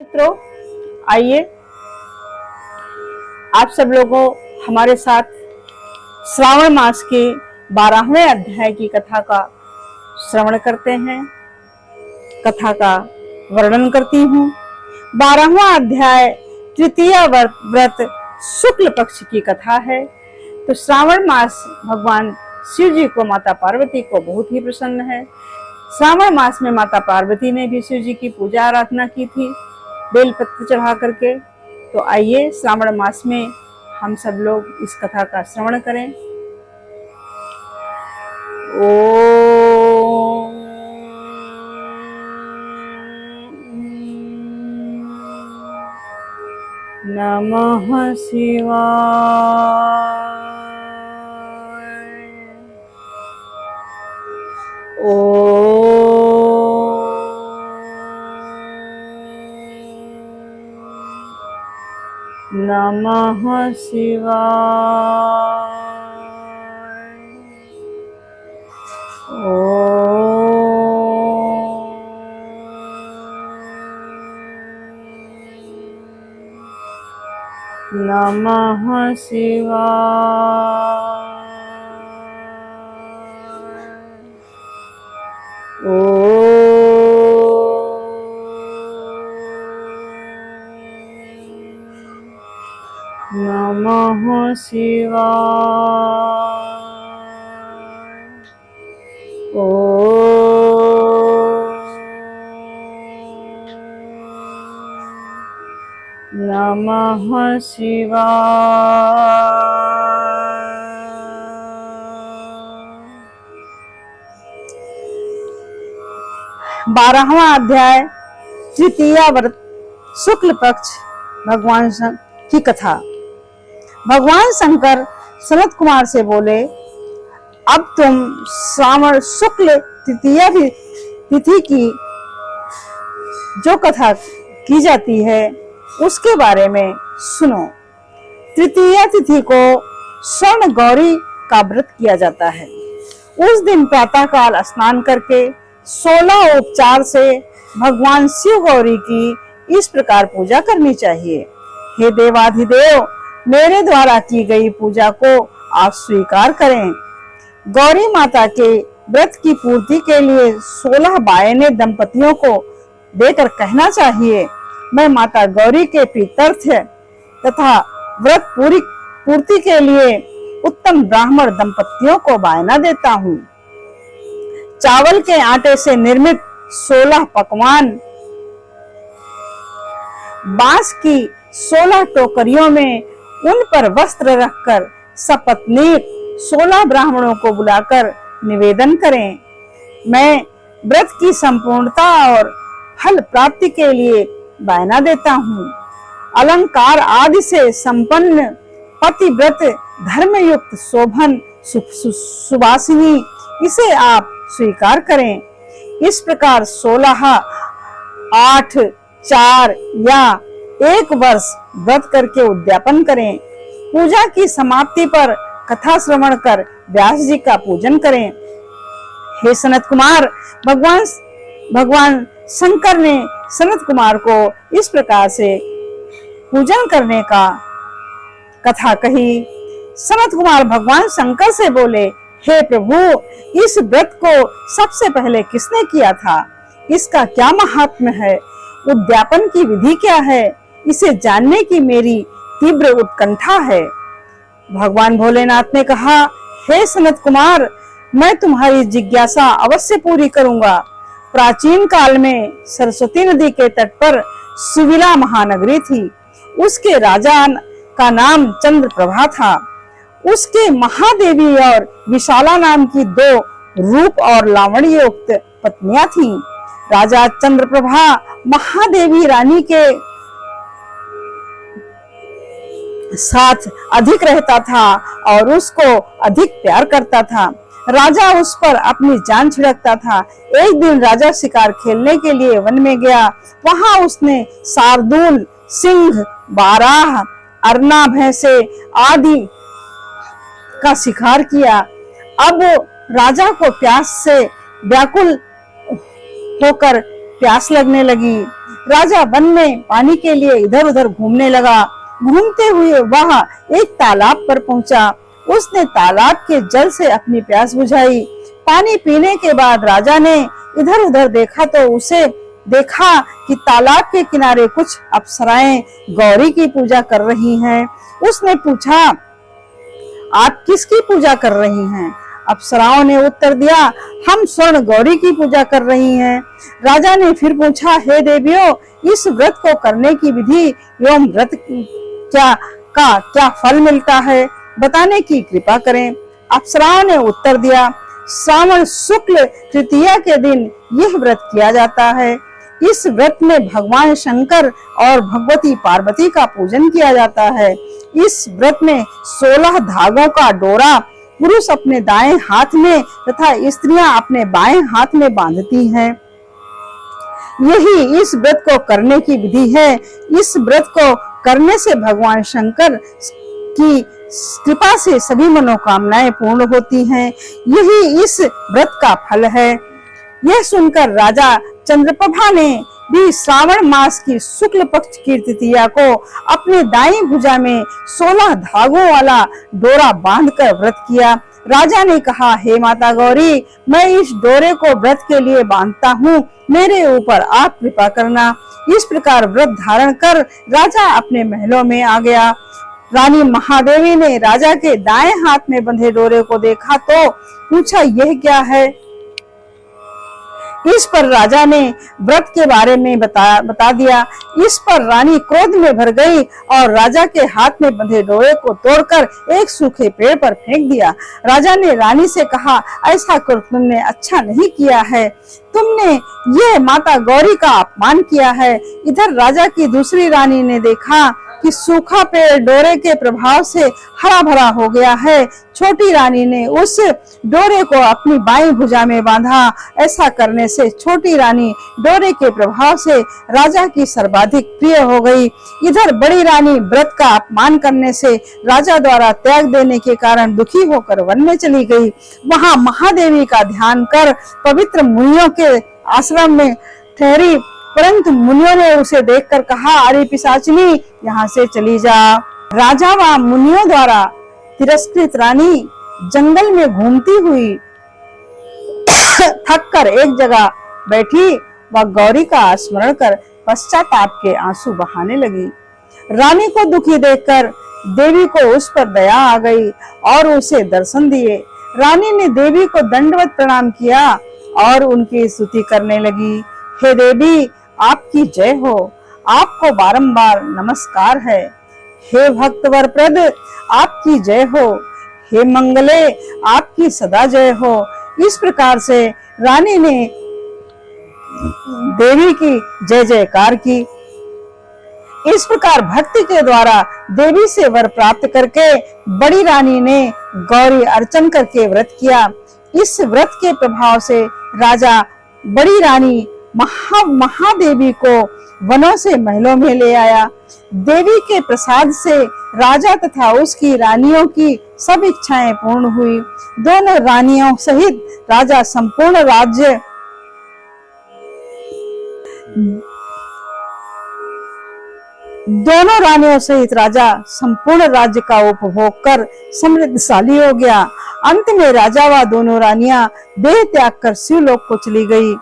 मित्रों, आइए आप सब लोगों हमारे साथ श्रावण मास के 12वें अध्याय की कथा का श्रवण करते हैं। कथा का वर्णन करती हूँ। 12वां अध्याय तृतीया व्रत शुक्ल पक्ष की कथा है। तो श्रावण मास भगवान शिव जी को, माता पार्वती को बहुत ही प्रसन्न है। श्रावण मास में माता पार्वती ने भी शिव जी की पूजा आराधना की थी बेलपत्र चढ़ा करके। तो आइए श्रावण मास में हम सब लोग इस कथा का श्रवण करें। ओम नमः शिवाय। नमः शिवाय। नमः शिवाय। नमः शिवाय। नमः शिवाय। 12वां अध्याय तृतीया व्रत शुक्ल पक्ष भगवान की कथा। भगवान शंकर सनत कुमार से बोले, अब तुम श्रावण शुक्ल तृतीया तिथि की जो कथा की जाती है उसके बारे में सुनो। तृतीया तिथि को स्वर्ण गौरी का व्रत किया जाता है। उस दिन प्रातःकाल स्नान करके 16 उपचार से भगवान शिव गौरी की इस प्रकार पूजा करनी चाहिए। हे देवाधिदेव, मेरे द्वारा की गई पूजा को आप स्वीकार करें। गौरी माता के व्रत की पूर्ति के लिए 16 बायने दंपतियों को देकर कहना चाहिए, मैं माता गौरी के प्रीत्यर्थ तथा व्रत पूर्ति के लिए उत्तम ब्राह्मण दंपतियों को बायना देता हूँ। चावल के आटे से निर्मित 16 पकवान बांस की 16 टोकरियों में उन पर वस्त्र रखकर सपत्नीक 16 ब्राह्मणों को बुलाकर निवेदन करें। मैं व्रत की संपूर्णता और फल प्राप्ति के लिए बायना देता हूँ। अलंकार आदि से संपन्न पतिव्रत धर्मयुक्त शोभन सुवासिनी, इसे आप स्वीकार करें। इस प्रकार 16, 8, 4 या 1 वर्ष व्रत करके उद्यापन करें। पूजा की समाप्ति पर कथा श्रवण कर व्यास जी का पूजन करें। हे सनत कुमार, भगवान शंकर ने सनत कुमार को इस प्रकार से पूजन करने का कथा कही। सनत कुमार भगवान शंकर से बोले, हे प्रभु, इस व्रत को सबसे पहले किसने किया था? इसका क्या महात्म्य है? उद्यापन की विधि क्या है? इसे जानने की मेरी तीव्र उत्कंठा है। भगवान भोलेनाथ ने कहा, हे सनत कुमार, मैं तुम्हारी जिज्ञासा अवश्य पूरी करूंगा। प्राचीन काल में सरस्वती नदी के तट पर सुविला महानगरी थी। उसके राजा का नाम चंद्रप्रभा था। उसके महादेवी और विशाला नाम की 2 रूप और लावण्य युक्त पत्नियां थीं। राजा चंद्रप्रभा महादेवी रानी के साथ अधिक रहता था और उसको अधिक प्यार करता था। राजा उस पर अपनी जान छिड़कता था। एक दिन राजा शिकार खेलने के लिए वन में गया। वहां उसने शार्दूल, सिंह, बाराह, अरना, भैंसे आदि का शिकार किया। अब राजा को प्यास से व्याकुल होकर प्यास लगने लगी। राजा वन में पानी के लिए इधर उधर घूमने लगा। घूमते हुए वह एक तालाब पर पहुंचा। उसने तालाब के जल से अपनी प्यास बुझाई। पानी पीने के बाद राजा ने इधर उधर देखा तो उसे देखा कि तालाब के किनारे कुछ अप्सराएं गौरी की पूजा कर रही हैं। उसने पूछा, आप किसकी पूजा कर रही हैं? अप्सराओं ने उत्तर दिया, हम स्वर्ण गौरी की पूजा कर रही हैं। राजा ने फिर पूछा, हे देवियों, इस व्रत को करने की विधि एवं व्रत क्या फल मिलता है, बताने की कृपा करें। अप्सराओं ने उत्तर दिया, श्रावण शुक्ल तृतीया के दिन यह व्रत किया जाता है। इस व्रत में भगवान शंकर और भगवती पार्वती का पूजन किया जाता है। इस व्रत में 16 धागों का डोरा पुरुष अपने दाएं हाथ में तथा स्त्रियां अपने बाएं हाथ में बांधती हैं। यही इस व्रत को करने की विधि है। इस व्रत को करने से भगवान शंकर की कृपा से सभी मनोकामनाएं पूर्ण होती हैं। यही इस व्रत का फल है। यह सुनकर राजा चंद्रप्रभा ने भी श्रावण मास की शुक्ल पक्ष की तृतीया को अपने दाईं भुजा में 16 धागों वाला डोरा बांधकर व्रत किया। राजा ने कहा, हे माता गौरी, मैं इस डोरे को व्रत के लिए बांधता हूँ, मेरे ऊपर आप कृपा करना। इस प्रकार व्रत धारण कर राजा अपने महलों में आ गया। रानी महादेवी ने राजा के दाएं हाथ में बंधे डोरे को देखा तो पूछा, यह क्या है? इस पर राजा ने व्रत के बारे में बता दिया। इस पर रानी क्रोध में भर गई और राजा के हाथ में बंधे डोरे को तोड़कर एक सूखे पेड़ पर फेंक दिया। राजा ने रानी से कहा, ऐसा कर तुमने अच्छा नहीं किया है, तुमने ये माता गौरी का अपमान किया है। इधर राजा की दूसरी रानी ने देखा कि सूखा पेड़ डोरे के प्रभाव से हरा भरा हो गया है। छोटी रानी ने उस डोरे को अपनी बाईं भुजा में बांधा। ऐसा करने से छोटी रानी डोरे के प्रभाव से राजा की सर्वाधिक प्रिय हो गई। इधर बड़ी रानी व्रत का अपमान करने से राजा द्वारा त्याग देने के कारण दुखी होकर वन में चली गई। वहां महादेवी का ध्यान कर पवित्र मुनियों के आश्रम में ठहरी, परंतु मुनियों ने उसे देखकर कहा, अरे पिशाचिनी, यहाँ से चली जा। राजा व मुनियों द्वारा तिरस्कृत रानी जंगल में घूमती हुई थक कर एक जगह बैठी व गौरी का स्मरण कर पश्चाताप के आंसू बहाने लगी। रानी को दुखी देखकर देवी को उस पर दया आ गई और उसे दर्शन दिए। रानी ने देवी को दंडवत प्रणाम किया और उनकी स्तुति करने लगी। हे देवी, आपकी जय हो, आपको बारंबार नमस्कार है। हे भक्त वरप्रद, आपकी जय हो। हे मंगले, आपकी सदा जय हो। इस प्रकार से रानी ने देवी की जय जयकार की। इस प्रकार भक्ति के द्वारा देवी से वर प्राप्त करके बड़ी रानी ने गौरी अर्चन करके व्रत किया। इस व्रत के प्रभाव से राजा बड़ी रानी महादेवी को वनों से महलों में ले आया। देवी के प्रसाद से राजा तथा उसकी रानियों की सब इच्छाएं पूर्ण हुई। दोनों रानियों सहित राजा संपूर्ण राज्य का उपभोग कर समृद्धशाली हो गया। अंत में राजा व दोनों रानियां देह त्याग कर शिवलोक को चली गई।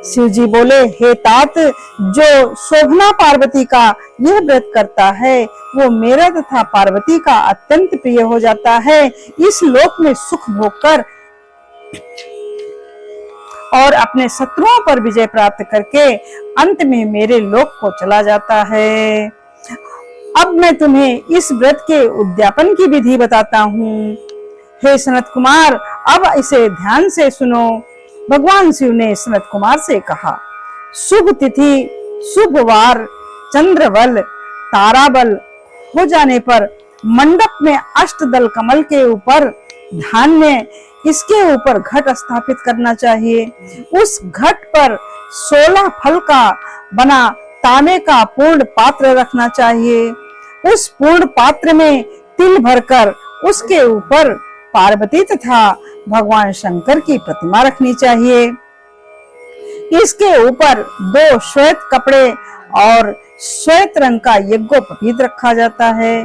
शिव जी बोले, हे तात, जो शोभना पार्वती का यह व्रत करता है वो मेरा तथा पार्वती का अत्यंत प्रिय हो जाता है। इस लोक में सुख भोग कर और अपने शत्रुओं पर विजय प्राप्त करके अंत में मेरे लोक को चला जाता है। अब मैं तुम्हें इस व्रत के उद्यापन की विधि बताता हूँ। हे सनत कुमार, अब इसे ध्यान से सुनो। भगवान शिव ने सनत कुमार से कहा, शुभ तिथि, शुभ वार, चंद्रबल, ताराबल हो जाने पर मंडप में अष्टदल कमल के ऊपर धान्य, इसके ऊपर घट स्थापित करना चाहिए। उस घट पर 16 फल का बना तांबे का पूर्ण पात्र रखना चाहिए। उस पूर्ण पात्र में तिल भरकर उसके ऊपर पार्वती तथा भगवान शंकर की प्रतिमा रखनी चाहिए। इसके ऊपर 2 श्वेत कपड़े और श्वेत रंग का यज्ञोपवीत रखा जाता है।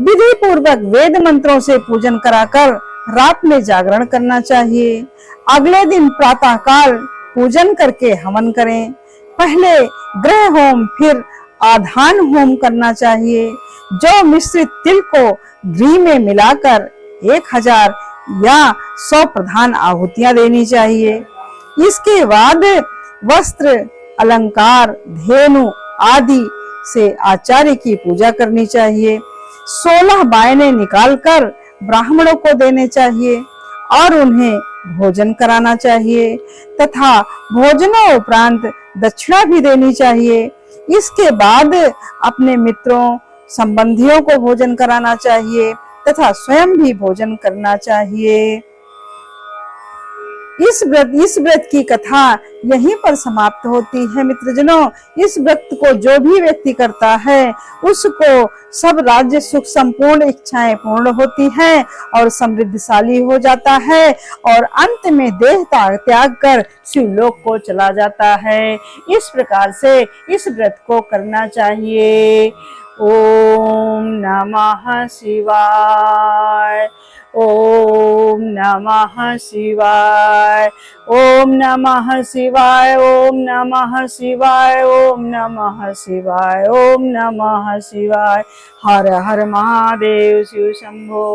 विधि पूर्वक वेद मंत्रों से पूजन कराकर रात में जागरण करना चाहिए। अगले दिन प्रातः काल पूजन करके हवन करें। पहले ग्रह होम फिर आधान होम करना चाहिए। जो मिश्रित तिल को घी में मिलाकर 1000 या 100 प्रधान आहुतियां देनी चाहिए। इसके बाद वस्त्र, अलंकार, धेनु आदि से आचार्य की पूजा करनी चाहिए। 16 बायने निकालकर ब्राह्मणों को देने चाहिए और उन्हें भोजन कराना चाहिए तथा भोजनों उपरांत दक्षिणा भी देनी चाहिए। इसके बाद अपने मित्रों, संबंधियों को भोजन कराना चाहिए तथा स्वयं भी भोजन करना चाहिए। इस व्रत की कथा यहीं पर समाप्त होती है। मित्रजनों, इस व्रत को जो भी व्यक्ति करता है उसको सब राज्य सुख संपूर्ण इच्छाएं पूर्ण होती हैं और समृद्धशाली हो जाता है और अंत में देह त्याग कर शिवलोक को चला जाता है। इस प्रकार से इस व्रत को करना चाहिए। ओम नमः शिवाय। ओम नमः शिवाय। ओम नमः शिवाय। ओम नमः शिवाय। ओम नमः शिवाय। ओम नमः शिवाय। हर हर महादेव शिव शंभो।